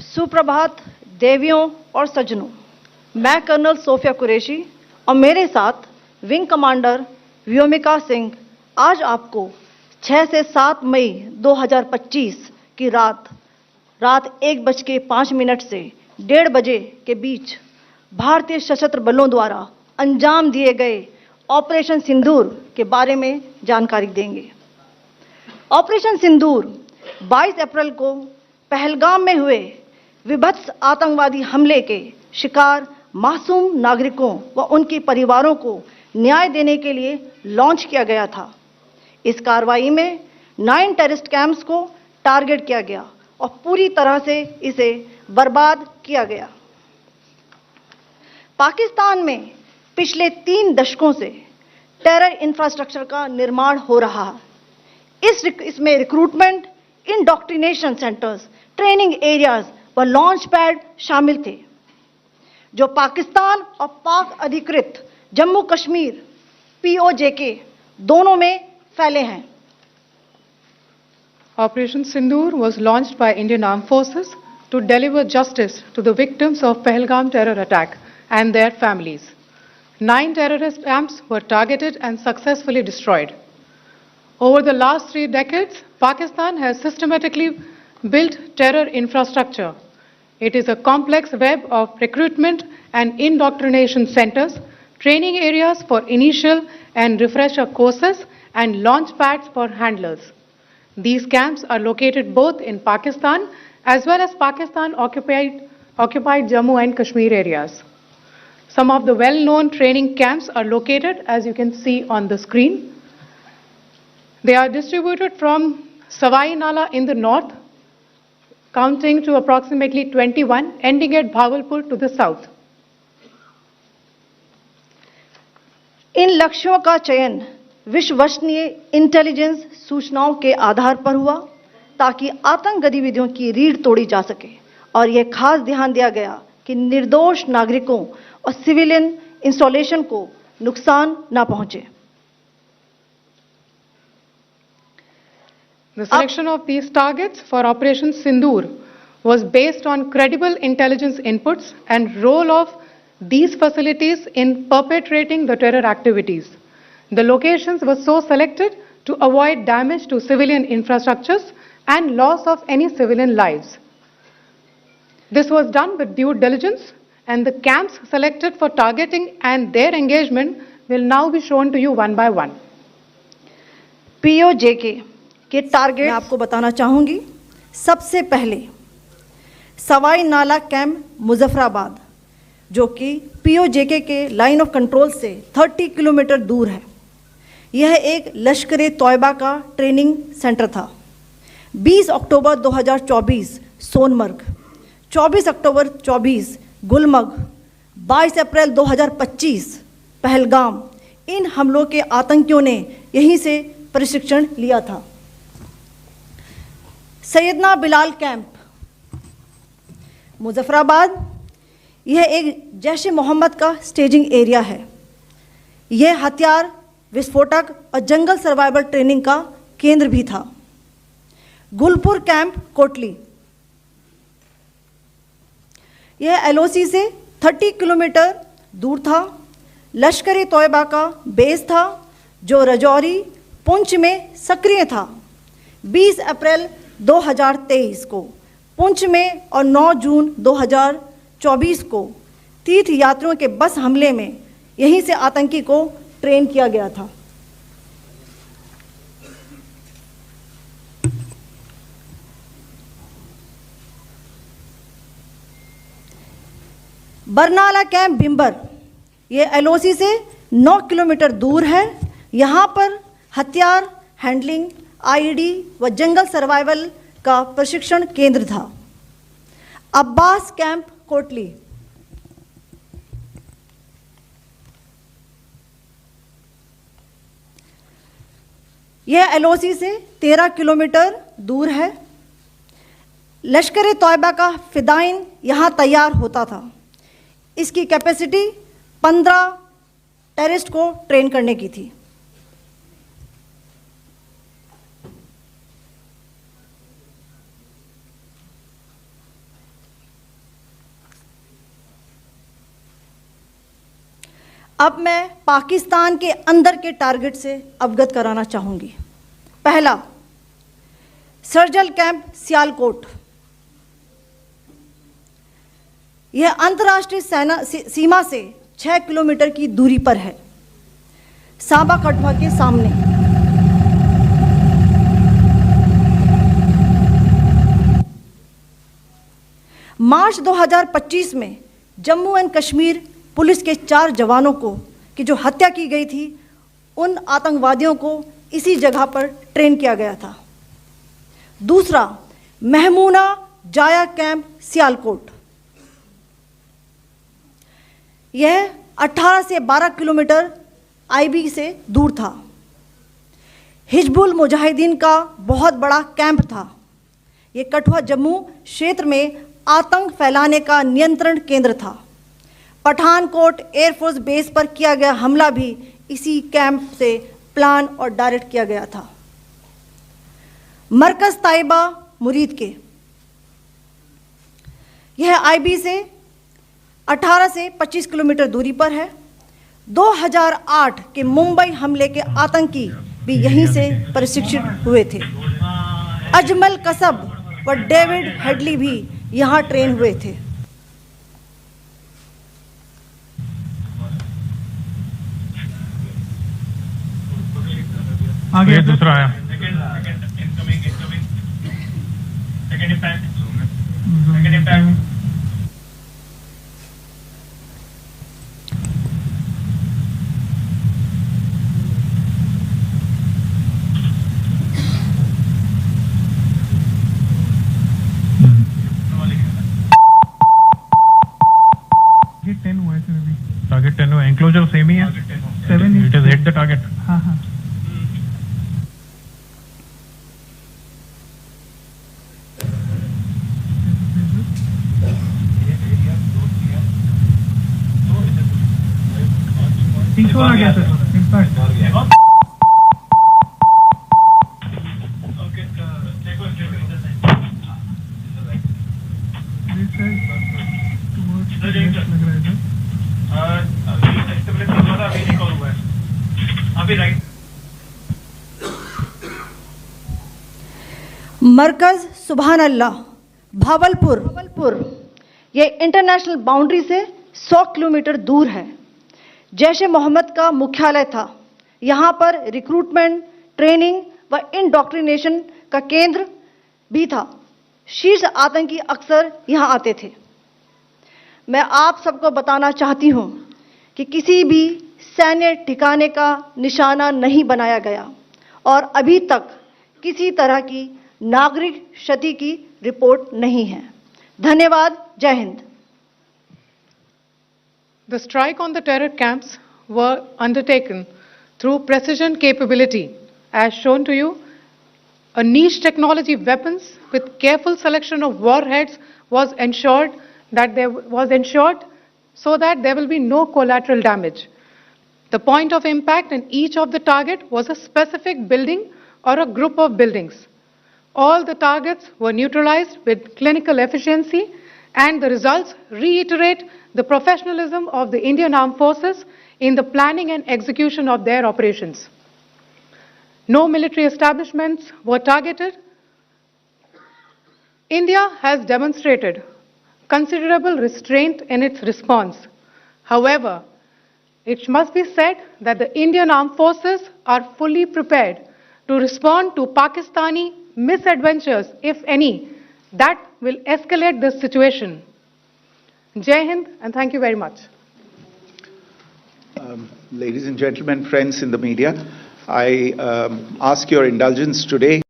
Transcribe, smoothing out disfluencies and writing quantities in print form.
सुप्रभात देवियों और सज्जनों, मैं कर्नल सोफिया कुरैशी और मेरे साथ विंग कमांडर व्योमिका सिंह आज आपको 6 से 7 मई 2025 की रात 1:05 से 1:30 बजे के बीच भारतीय सशस्त्र बलों द्वारा अंजाम दिए गए ऑपरेशन सिंदूर के बारे में जानकारी देंगे। ऑपरेशन सिंदूर 22 अप्रैल को पहलगाम में हुए विभत्स आतंकवादी हमले के शिकार मासूम नागरिकों व उनके परिवारों को न्याय देने के लिए लॉन्च किया गया था। इस कार्रवाई में 9 टेररिस्ट कैंप्स को टारगेट किया गया और पूरी तरह से इसे बर्बाद किया गया। पाकिस्तान में पिछले 3 दशकों से टेरर इंफ्रास्ट्रक्चर का निर्माण हो रहा है। इसमें recruitment, indoctrination centres, training areas व लॉन्च पैड शामिल थे, जो पाकिस्तान और पाक अधिकृत जम्मू कश्मीर POJK दोनों में फैले हैं। Operation Sindoor was launched by Indian Armed Forces to deliver justice to the victims of Pahalgam terror attack and their families. 9 terrorist camps were targeted and successfully destroyed. Over the last 3 decades, Pakistan has systematically built terror infrastructure. It is a complex web of recruitment and indoctrination centers, training areas for initial and refresher courses, and launch pads for handlers. These camps are located both in Pakistan as well as Pakistan-occupied Jammu and Kashmir areas. Some of the well-known training camps are located, as you can see on the screen. They are distributed from Savai Nala in the north, counting to approximately 21, ending at Bhagalpur to the south. इन लक्ष्यों का चयन विश्वसनीय intelligence सूचनाओं के आधार पर हुआ ताकि आतंक गतिविधियों की रीढ़ तोड़ी जा सके और यह खास ध्यान दिया गया कि निर्दोष नागरिकों और सिविलियन इंस्टॉलेशन को नुकसान न पहुंचे। The selection of these targets for Operation Sindoor was based on credible intelligence inputs and role of these facilities in perpetrating the terror activities. The locations were so selected to avoid damage to civilian infrastructures and loss of any civilian lives. This was done with due diligence, and the camps selected for targeting and their engagement will now be shown to you one by one. POJK के target मैं आपको बताना चाहूंगी। सबसे पहले सवाई नाला camp Muzaffarabad, जो कि POJK के लाइन ऑफ कंट्रोल से 30 किलोमीटर दूर है। यह एक लश्कर-ए-तौयबा का ट्रेनिंग सेंटर था। 20 अक्टूबर 2024 सोनमर्ग, 24 अक्टूबर 24 गुलमर्ग, 22 अप्रैल 2025 पहलगाम, इन हमलों के आतंकियों ने यहीं से प्रशिक्षण लिया था। सैयदना बिलाल कैंप मुजफ्फराबाद, यह एक जैश-ए-मोहम्मद का स्टेजिंग एरिया है। यह हथियार, विस्फोटक और जंगल सर्वाइवल ट्रेनिंग का केंद्र भी था। गुलपुर कैंप कोटली, यह LOC से 30 किलोमीटर दूर था। लश्कर-ए-तौयबा का बेस था, जो रजौरी, पुंछ में सक्रिय था। 20 अप्रैल 2023 को पुंछ में और 9 जून 2024 को तीर्थ यात्रियों के बस हमले में यहीं से आतंकी को ट्रेन किया गया था। बरनाला कैंप बिम्बर, यह LOC से 9 किलोमीटर दूर है। यहाँ पर हथियार, हैंडलिंग, IED व जंगल सर्वाइवल का प्रशिक्षण केंद्र था। अब्बास कैंप कोटली, यह LOC से 13 किलोमीटर दूर है। लश्कर-ए-तौयबा का फिदाइन यहाँ तैयार होता था। इसकी कैपेसिटी 15 टेररिस्ट को ट्रेन करने की थी। अब मैं पाकिस्तान के अंदर के टारगेट से अवगत कराना चाहूँगी। पहला, सर्जिकल कैंप सियालकोट। यह अंतर्राष्ट्रीय सीमा से 6 किलोमीटर की दूरी पर है, सांबा कठुआ के सामने। मार्च 2025 में जम्मू एंड कश्मीर पुलिस के 4 जवानों को की जो हत्या की गई थी, उन आतंकवादियों को इसी जगह पर ट्रेन किया गया था। दूसरा, महमूना जाया कैंप सियालकोट। यह 18 से 12 किलोमीटर आईबी से दूर था। हिजबुल मुजाहिदीन का बहुत बड़ा कैंप था। यह कठुआ जम्मू क्षेत्र में आतंक फैलाने का नियंत्रण केंद्र था। पठानकोट एयरफोर्स बेस पर किया गया हमला भी इसी कैंप से प्लान और डायरेक्ट किया गया था। मरकज ताइबा मुरीद के, यह आईबी से 18 से 25 किलोमीटर दूरी पर है। 2008 के मुंबई हमले के आतंकी भी यहीं से प्रशिक्षित हुए थे। अजमल कसब व डेविड हेडली भी यहां ट्रेन हुए थे। आगे दूसरा आया। टारगेट 10 हुआ, एंक्लोजर सेम ही है। 7 it is hit the target. हाँ हाँ। आ गया सर, इम्पैक्ट। मरकज सुभान अल्लाह भावलपुर, यह इंटरनेशनल बाउंड्री से 100 किलोमीटर दूर है। जैश ए मोहम्मद का मुख्यालय था। यहाँ पर रिक्रूटमेंट, ट्रेनिंग व इंडॉक्ट्रिनेशन का केंद्र भी था। शीर्ष आतंकी अक्सर यहाँ आते थे। मैं आप सबको बताना चाहती हूँ कि किसी भी सैन्य ठिकाने का निशाना नहीं बनाया गया और अभी तक किसी तरह की नागरिक क्षति की रिपोर्ट नहीं है। धन्यवाद। जय Hind. The strike on the terror camps were undertaken through precision capability, as shown to you. A niche technology weapons with careful selection of warheads was ensured so that there will be no collateral damage. The point of impact in each of the target was a specific building or a group of buildings. All the targets were neutralized with clinical efficiency, and the results reiterate the professionalism of the Indian Armed Forces in the planning and execution of their operations. No military establishments were targeted. India has demonstrated considerable restraint in its response. However, it must be said that the Indian Armed Forces are fully prepared to respond to Pakistani misadventures, if any, that will escalate this situation. Jai Hind, and thank you very much. Ladies and gentlemen, friends in the media, I ask your indulgence today.